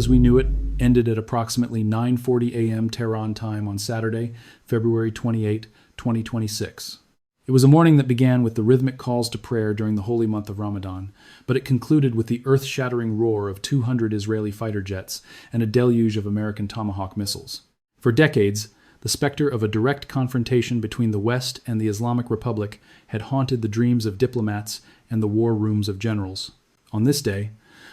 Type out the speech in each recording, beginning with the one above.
as we knew it ended at approximately 9:40 a.m. Tehran time on Saturday, February 28, 2026. It was a morning that began with the rhythmic calls to prayer during the holy month of Ramadan, but it concluded with the earth-shattering roar of 200 Israeli fighter jets and a deluge of American Tomahawk missiles. For decades, the specter of a direct confrontation between the West and the Islamic Republic had haunted the dreams of diplomats and the war rooms of generals. On this day,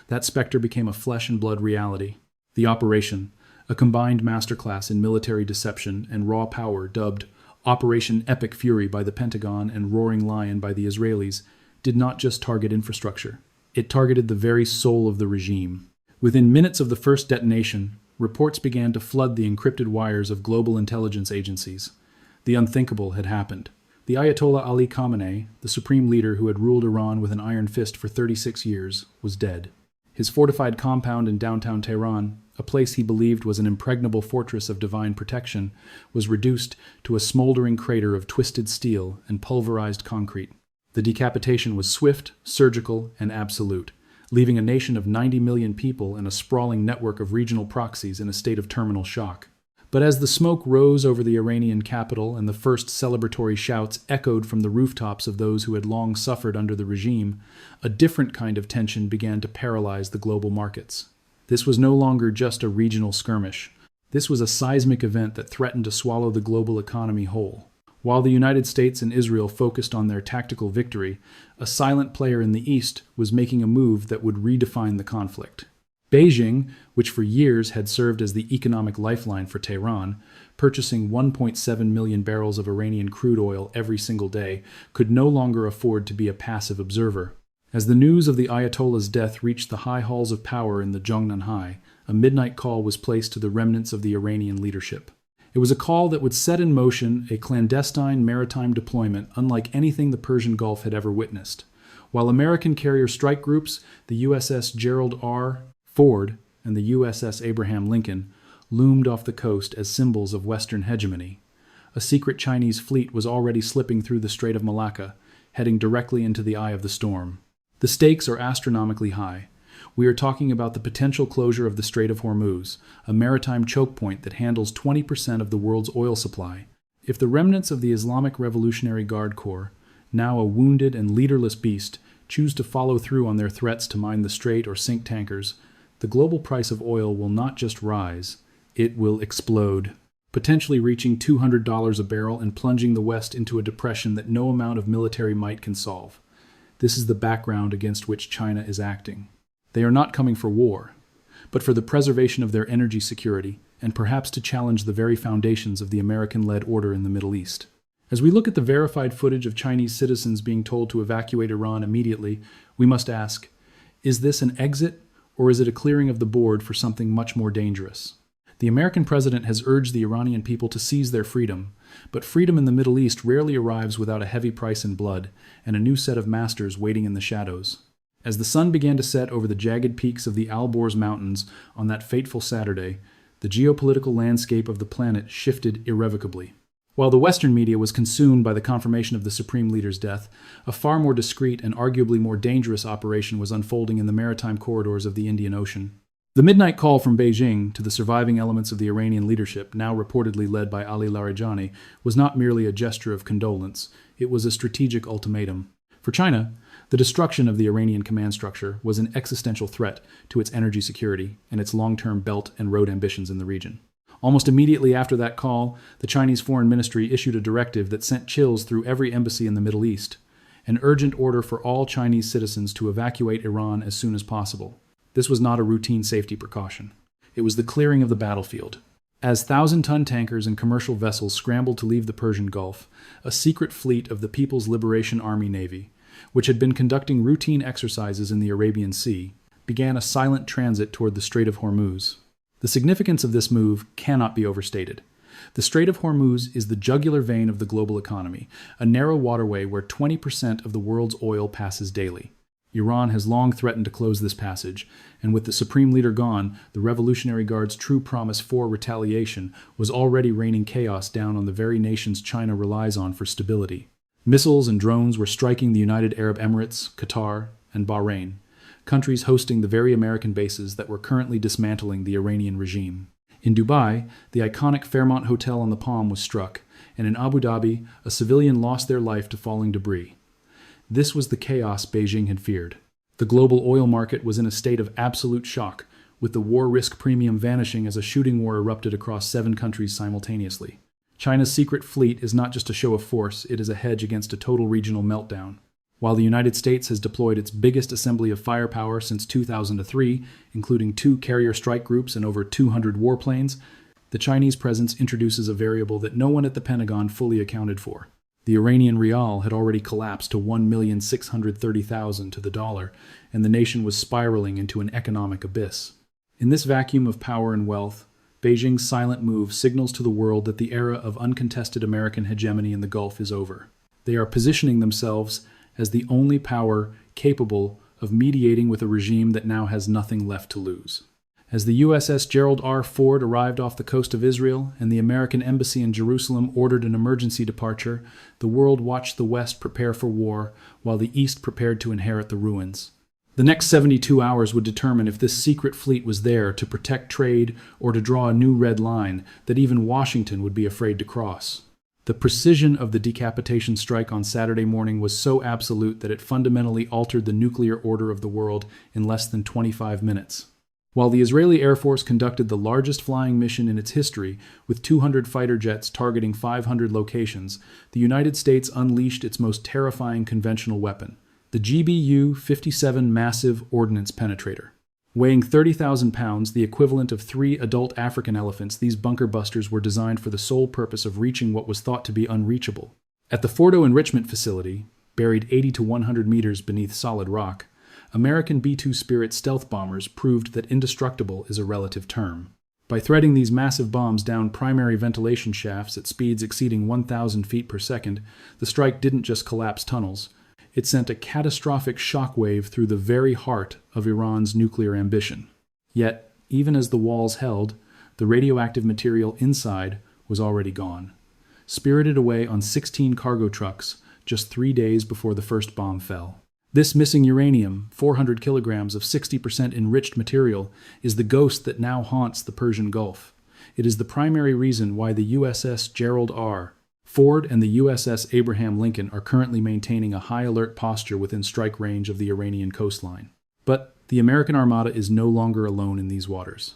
that specter became a flesh and blood reality. The operation, a combined masterclass in military deception and raw power dubbed Operation Epic Fury by the Pentagon and Roaring Lion by the Israelis, did not just target infrastructure. It targeted the very soul of the regime. Within minutes of the first detonation, reports began to flood the encrypted wires of global intelligence agencies. The unthinkable had happened. The Ayatollah Ali Khamenei, the supreme leader who had ruled Iran with an iron fist for 36 years, was dead. His fortified compound in downtown Tehran, a place he believed was an impregnable fortress of divine protection, was reduced to a smoldering crater of twisted steel and pulverized concrete. The decapitation was swift, surgical, and absolute, leaving a nation of 90 million people and a sprawling network of regional proxies in a state of terminal shock. But as the smoke rose over the Iranian capital and the first celebratory shouts echoed from the rooftops of those who had long suffered under the regime, a different kind of tension began to paralyze the global markets. This was no longer just a regional skirmish. This was a seismic event that threatened to swallow the global economy whole. While the United States and Israel focused on their tactical victory, a silent player in the East was making a move that would redefine the conflict. Beijing, which for years had served as the economic lifeline for Tehran, purchasing 1.7 million barrels of Iranian crude oil every single day, could no longer afford to be a passive observer. As the news of the Ayatollah's death reached the high halls of power in the Zhongnanhai, a midnight call was placed to the remnants of the Iranian leadership. It was a call that would set in motion a clandestine maritime deployment unlike anything the Persian Gulf had ever witnessed. While American carrier strike groups, the USS Gerald R. Ford and the USS Abraham Lincoln, loomed off the coast as symbols of Western hegemony, a secret Chinese fleet was already slipping through the Strait of Malacca, heading directly into the eye of the storm. The stakes are astronomically high. We are talking about the potential closure of the Strait of Hormuz, a maritime choke point that handles 20% of the world's oil supply. If the remnants of the Islamic Revolutionary Guard Corps, now a wounded and leaderless beast, choose to follow through on their threats to mine the strait or sink tankers, the global price of oil will not just rise, it will explode, potentially reaching $200 a barrel and plunging the West into a depression that no amount of military might can solve. This is the background against which China is acting. They are not coming for war, but for the preservation of their energy security, and perhaps to challenge the very foundations of the American-led order in the Middle East. As we look at the verified footage of Chinese citizens being told to evacuate Iran immediately, we must ask, is this an exit, or is it a clearing of the board for something much more dangerous? The American president has urged the Iranian people to seize their freedom, but freedom in the Middle East rarely arrives without a heavy price in blood and a new set of masters waiting in the shadows. As the sun began to set over the jagged peaks of the Alborz Mountains on that fateful Saturday, the geopolitical landscape of the planet shifted irrevocably. While the Western media was consumed by the confirmation of the Supreme Leader's death, a far more discreet and arguably more dangerous operation was unfolding in the maritime corridors of the Indian Ocean. The midnight call from Beijing to the surviving elements of the Iranian leadership, now reportedly led by Ali Larijani, was not merely a gesture of condolence, it was a strategic ultimatum. For China, the destruction of the Iranian command structure was an existential threat to its energy security and its long-term belt and road ambitions in the region. Almost immediately after that call, the Chinese Foreign Ministry issued a directive that sent chills through every embassy in the Middle East, an urgent order for all Chinese citizens to evacuate Iran as soon as possible. This was not a routine safety precaution. It was the clearing of the battlefield. As 1,000-ton tankers and commercial vessels scrambled to leave the Persian Gulf, a secret fleet of the People's Liberation Army Navy, which had been conducting routine exercises in the Arabian Sea, began a silent transit toward the Strait of Hormuz. The significance of this move cannot be overstated. The Strait of Hormuz is the jugular vein of the global economy, a narrow waterway where 20% of the world's oil passes daily. Iran has long threatened to close this passage, and with the Supreme Leader gone, the Revolutionary Guard's true promise for retaliation was already raining chaos down on the very nations China relies on for stability. Missiles and drones were striking the United Arab Emirates, Qatar, and Bahrain, countries hosting the very American bases that were currently dismantling the Iranian regime. In Dubai, the iconic Fairmont Hotel on the Palm was struck, and in Abu Dhabi, a civilian lost their life to falling debris. This was the chaos Beijing had feared. The global oil market was in a state of absolute shock, with the war risk premium vanishing as a shooting war erupted across 7 countries simultaneously. China's secret fleet is not just a show of force, it is a hedge against a total regional meltdown. While the United States has deployed its biggest assembly of firepower since 2003, including 2 carrier strike groups and over 200 warplanes, the Chinese presence introduces a variable that no one at the Pentagon fully accounted for. The Iranian rial had already collapsed to 1,630,000 to the dollar, and the nation was spiraling into an economic abyss. In this vacuum of power and wealth, Beijing's silent move signals to the world that the era of uncontested American hegemony in the Gulf is over. They are positioning themselves as the only power capable of mediating with a regime that now has nothing left to lose. As the USS Gerald R. Ford arrived off the coast of Israel and the American embassy in Jerusalem ordered an emergency departure, the world watched the West prepare for war while the East prepared to inherit the ruins. The next 72 hours would determine if this secret fleet was there to protect trade or to draw a new red line that even Washington would be afraid to cross. The precision of the decapitation strike on Saturday morning was so absolute that it fundamentally altered the nuclear order of the world in less than 25 minutes. While the Israeli Air Force conducted the largest flying mission in its history, with 200 fighter jets targeting 500 locations, the United States unleashed its most terrifying conventional weapon, the GBU-57 Massive Ordnance Penetrator. Weighing 30,000 pounds, the equivalent of 3 adult African elephants, these bunker busters were designed for the sole purpose of reaching what was thought to be unreachable. At the Fordo Enrichment Facility, buried 80 to 100 meters beneath solid rock, American B-2 Spirit stealth bombers proved that indestructible is a relative term. By threading these massive bombs down primary ventilation shafts at speeds exceeding 1,000 feet per second, the strike didn't just collapse tunnels. It sent a catastrophic shockwave through the very heart of Iran's nuclear ambition. Yet, even as the walls held, the radioactive material inside was already gone, spirited away on 16 cargo trucks just 3 days before the first bomb fell. This missing uranium, 400 kilograms of 60% enriched material, is the ghost that now haunts the Persian Gulf. It is the primary reason why the USS Gerald R. Ford and the USS Abraham Lincoln are currently maintaining a high alert posture within strike range of the Iranian coastline. But the American Armada is no longer alone in these waters.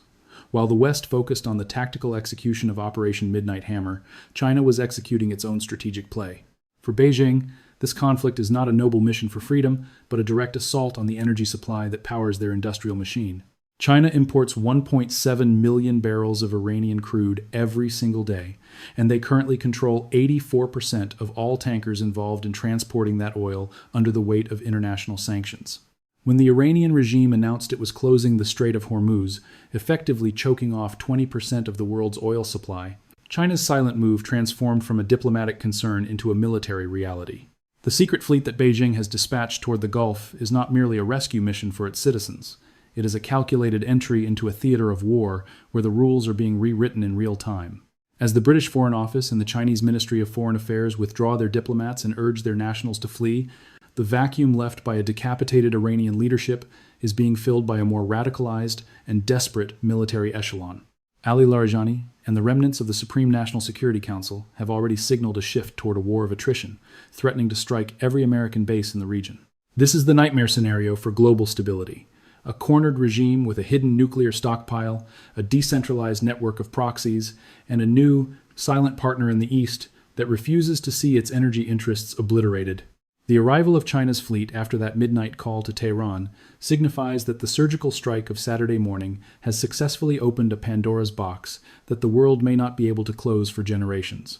While the West focused on the tactical execution of Operation Midnight Hammer, China was executing its own strategic play. For Beijing, this conflict is not a noble mission for freedom, but a direct assault on the energy supply that powers their industrial machine. China imports 1.7 million barrels of Iranian crude every single day, and they currently control 84% of all tankers involved in transporting that oil under the weight of international sanctions. When the Iranian regime announced it was closing the Strait of Hormuz, effectively choking off 20% of the world's oil supply, China's silent move transformed from a diplomatic concern into a military reality. The secret fleet that Beijing has dispatched toward the Gulf is not merely a rescue mission for its citizens. It is a calculated entry into a theater of war where the rules are being rewritten in real time. As the British Foreign Office and the Chinese Ministry of Foreign Affairs withdraw their diplomats and urge their nationals to flee, the vacuum left by a decapitated Iranian leadership is being filled by a more radicalized and desperate military echelon. Ali Larijani and the remnants of the Supreme National Security Council have already signaled a shift toward a war of attrition, threatening to strike every American base in the region. This is the nightmare scenario for global stability. A cornered regime with a hidden nuclear stockpile, a decentralized network of proxies, and a new, silent partner in the East that refuses to see its energy interests obliterated. The arrival of China's fleet after that midnight call to Tehran signifies that the surgical strike of Saturday morning has successfully opened a Pandora's box that the world may not be able to close for generations.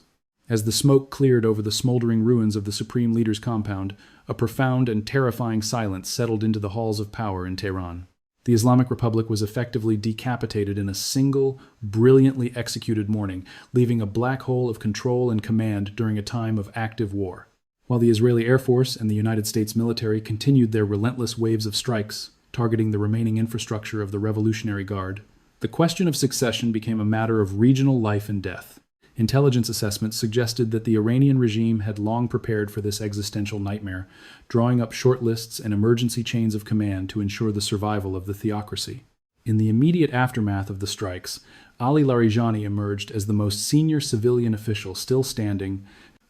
As the smoke cleared over the smoldering ruins of the Supreme Leader's compound, a profound and terrifying silence settled into the halls of power in Tehran. The Islamic Republic was effectively decapitated in a single, brilliantly executed morning, leaving a black hole of control and command during a time of active war. While the Israeli Air Force and the United States military continued their relentless waves of strikes, targeting the remaining infrastructure of the Revolutionary Guard, the question of succession became a matter of regional life and death. Intelligence assessments suggested that the Iranian regime had long prepared for this existential nightmare, drawing up short lists and emergency chains of command to ensure the survival of the theocracy. In the immediate aftermath of the strikes, Ali Larijani emerged as the most senior civilian official still standing,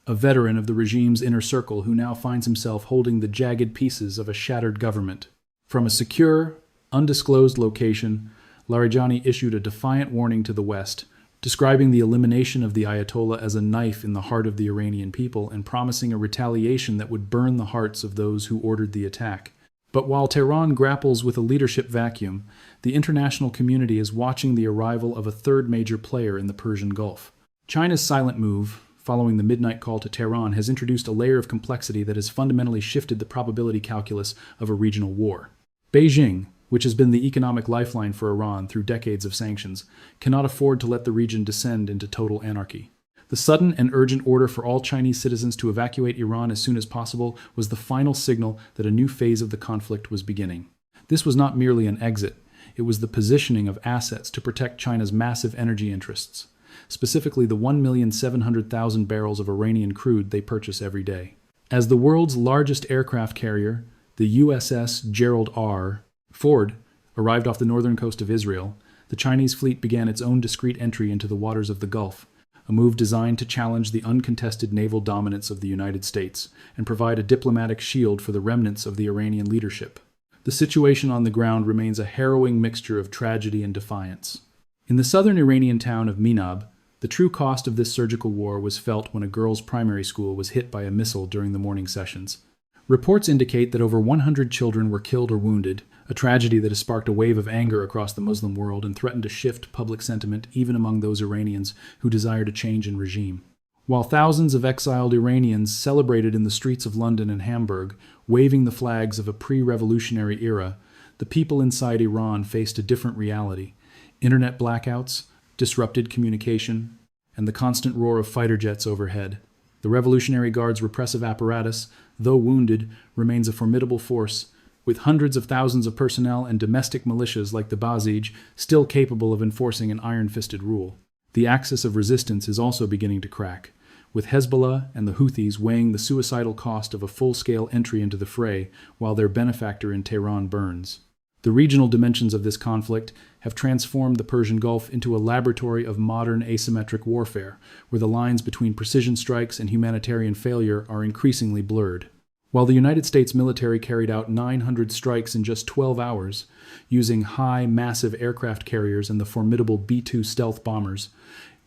a veteran of the regime's inner circle who now finds himself holding the jagged pieces of a shattered government. From a secure, undisclosed location, Larijani issued a defiant warning to the West, describing the elimination of the Ayatollah as a knife in the heart of the Iranian people and promising a retaliation that would burn the hearts of those who ordered the attack. But while Tehran grapples with a leadership vacuum, the international community is watching the arrival of a third major player in the Persian Gulf. China's silent move, following the midnight call to Tehran, has introduced a layer of complexity that has fundamentally shifted the probability calculus of a regional war. Beijing, which has been the economic lifeline for Iran through decades of sanctions, cannot afford to let the region descend into total anarchy. The sudden and urgent order for all Chinese citizens to evacuate Iran as soon as possible was the final signal that a new phase of the conflict was beginning. This was not merely an exit, it was the positioning of assets to protect China's massive energy interests, specifically the 1,700,000 barrels of Iranian crude they purchase every day. As the world's largest aircraft carrier, the USS Gerald R. Ford arrived off the northern coast of Israel, the Chinese fleet began its own discreet entry into the waters of the Gulf, a move designed to challenge the uncontested naval dominance of the United States and provide a diplomatic shield for the remnants of the Iranian leadership. The situation on the ground remains a harrowing mixture of tragedy and defiance. In the southern Iranian town of Minab, the true cost of this surgical war was felt when a girls' primary school was hit by a missile during the morning sessions. Reports indicate that over 100 children were killed or wounded, a tragedy that has sparked a wave of anger across the Muslim world and threatened to shift public sentiment even among those Iranians who desired a change in regime. While thousands of exiled Iranians celebrated in the streets of London and Hamburg, waving the flags of a pre-revolutionary era, the people inside Iran faced a different reality: internet blackouts, disrupted communication, and the constant roar of fighter jets overhead. The Revolutionary Guard's repressive apparatus, though wounded, remains a formidable force, with hundreds of thousands of personnel and domestic militias like the Basij still capable of enforcing an iron-fisted rule. The axis of resistance is also beginning to crack, with Hezbollah and the Houthis weighing the suicidal cost of a full-scale entry into the fray while their benefactor in Tehran burns. The regional dimensions of this conflict have transformed the Persian Gulf into a laboratory of modern asymmetric warfare, where the lines between precision strikes and humanitarian failure are increasingly blurred. While the United States military carried out 900 strikes in just 12 hours, using high, massive aircraft carriers and the formidable B-2 stealth bombers,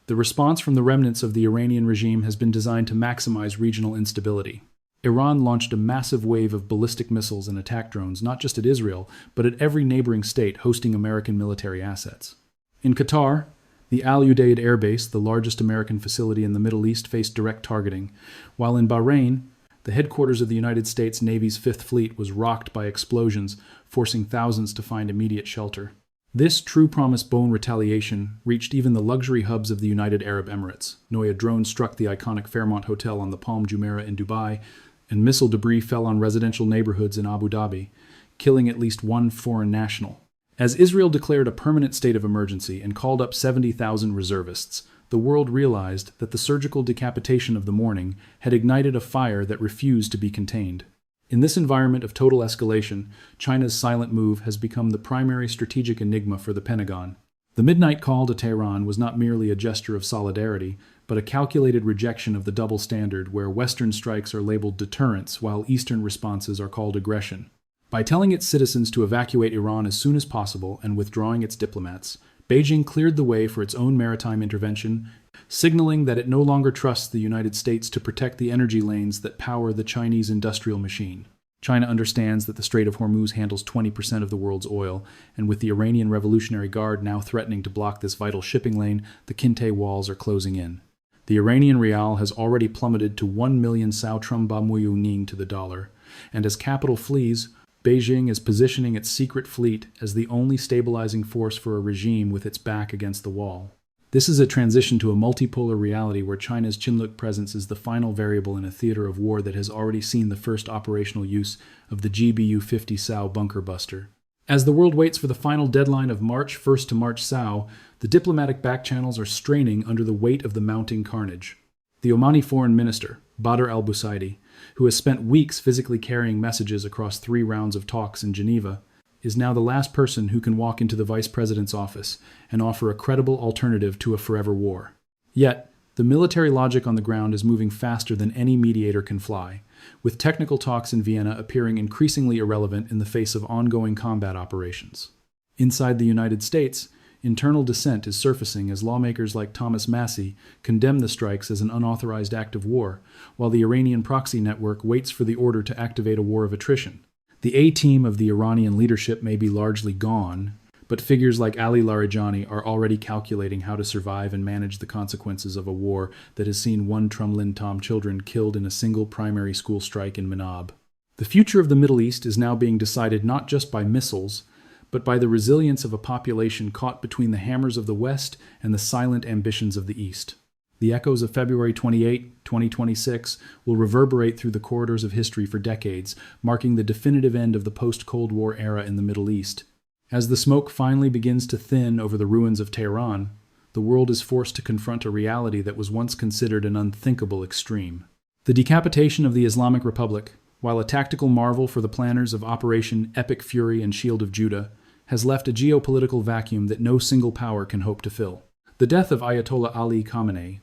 the response from the remnants of the Iranian regime has been designed to maximize regional instability. Iran launched a massive wave of ballistic missiles and attack drones not just at Israel, but at every neighboring state hosting American military assets. In Qatar, the Al Udeid Air Base, the largest American facility in the Middle East, faced direct targeting, while in Bahrain, the headquarters of the United States Navy's Fifth Fleet was rocked by explosions, forcing thousands to find immediate shelter. This true promise bone retaliation reached even the luxury hubs of the United Arab Emirates. A drone struck the iconic Fairmont Hotel on the Palm Jumeirah in Dubai, and missile debris fell on residential neighborhoods in Abu Dhabi, killing at least one foreign national. As Israel declared a permanent state of emergency and called up 70,000 reservists, the world realized that the surgical decapitation of the morning had ignited a fire that refused to be contained. In this environment of total escalation, China's silent move has become the primary strategic enigma for the Pentagon. The midnight call to Tehran was not merely a gesture of solidarity, but a calculated rejection of the double standard where Western strikes are labeled deterrence while Eastern responses are called aggression. By telling its citizens to evacuate Iran as soon as possible and withdrawing its diplomats, Beijing cleared the way for its own maritime intervention, signaling that it no longer trusts the United States to protect the energy lanes that power the Chinese industrial machine. China understands that the Strait of Hormuz handles 20% of the world's oil, and with the Iranian Revolutionary Guard now threatening to block this vital shipping lane, the Kinte walls are closing in. The Iranian rial has already plummeted to 1 million Sautrum Bamuyuning to the dollar, and as capital flees, Beijing is positioning its secret fleet as the only stabilizing force for a regime with its back against the wall. This is a transition to a multipolar reality where China's Chinluk presence is the final variable in a theater of war that has already seen the first operational use of the GBU-50 Sao bunker buster. As the world waits for the final deadline of March 1st to March Sau, the diplomatic backchannels are straining under the weight of the mounting carnage. The Omani foreign minister, Badr al-Busaidi, who has spent weeks physically carrying messages across 3 rounds of talks in Geneva, is now the last person who can walk into the vice president's office and offer a credible alternative to a forever war. Yet, the military logic on the ground is moving faster than any mediator can fly, with technical talks in Vienna appearing increasingly irrelevant in the face of ongoing combat operations. Inside the United States, internal dissent is surfacing as lawmakers like Thomas Massie condemn the strikes as an unauthorized act of war, while the Iranian proxy network waits for the order to activate a war of attrition. The A-team of the Iranian leadership may be largely gone, but figures like Ali Larijani are already calculating how to survive and manage the consequences of a war that has seen 1 Trumlin Tom children killed in a single primary school strike in Manab. The future of the Middle East is now being decided not just by missiles, but by the resilience of a population caught between the hammers of the West and the silent ambitions of the East. The echoes of February 28, 2026 will reverberate through the corridors of history for decades, marking the definitive end of the post-Cold War era in the Middle East. As the smoke finally begins to thin over the ruins of Tehran, the world is forced to confront a reality that was once considered an unthinkable extreme. The decapitation of the Islamic Republic, while a tactical marvel for the planners of Operation Epic Fury and Shield of Judah, has left a geopolitical vacuum that no single power can hope to fill. The death of Ayatollah Ali Khamenei,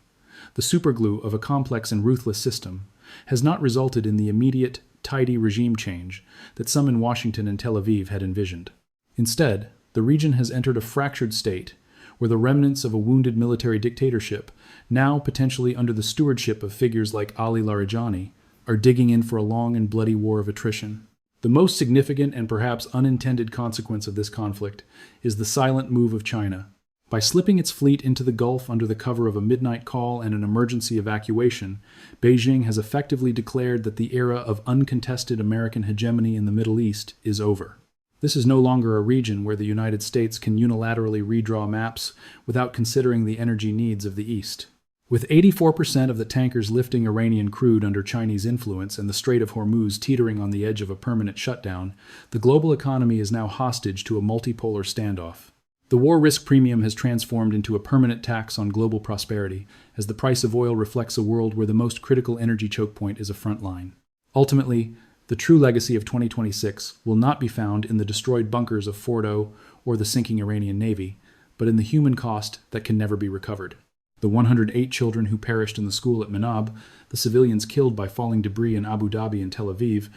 the superglue of a complex and ruthless system, has not resulted in the immediate, tidy regime change that some in Washington and Tel Aviv had envisioned. Instead, the region has entered a fractured state, where the remnants of a wounded military dictatorship, now potentially under the stewardship of figures like Ali Larijani, are digging in for a long and bloody war of attrition. The most significant and perhaps unintended consequence of this conflict is the silent move of China. By slipping its fleet into the Gulf under the cover of a midnight call and an emergency evacuation, Beijing has effectively declared that the era of uncontested American hegemony in the Middle East is over. This is no longer a region where the United States can unilaterally redraw maps without considering the energy needs of the East. With 84% of the tankers lifting Iranian crude under Chinese influence and the Strait of Hormuz teetering on the edge of a permanent shutdown, the global economy is now hostage to a multipolar standoff. The war risk premium has transformed into a permanent tax on global prosperity, as the price of oil reflects a world where the most critical energy choke point is a front line. Ultimately, the true legacy of 2026 will not be found in the destroyed bunkers of Fordo or the sinking Iranian Navy, but in the human cost that can never be recovered. The 108 children who perished in the school at Manab, the civilians killed by falling debris in Abu Dhabi and Tel Aviv,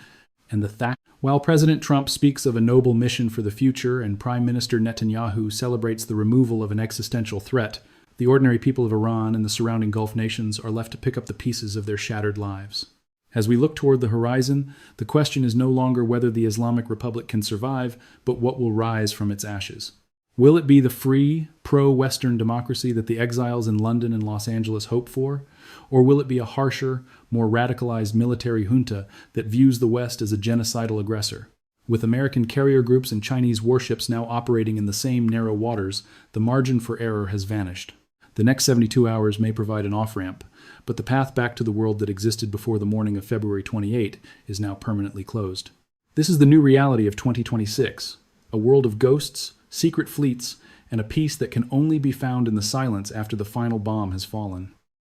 and the thatch. While President Trump speaks of a noble mission for the future and Prime Minister Netanyahu celebrates the removal of an existential threat, the ordinary people of Iran and the surrounding Gulf nations are left to pick up the pieces of their shattered lives. As we look toward the horizon, the question is no longer whether the Islamic Republic can survive, but what will rise from its ashes. Will it be the free, pro-Western democracy that the exiles in London and Los Angeles hope for? Or will it be a harsher, more radicalized military junta that views the West as a genocidal aggressor? With American carrier groups and Chinese warships now operating in the same narrow waters, the margin for error has vanished. The next 72 hours may provide an off-ramp, but the path back to the world that existed before the morning of February 28 is now permanently closed. This is the new reality of 2026, a world of ghosts, secret fleets, and a peace that can only be found in the silence after the final bomb has fallen.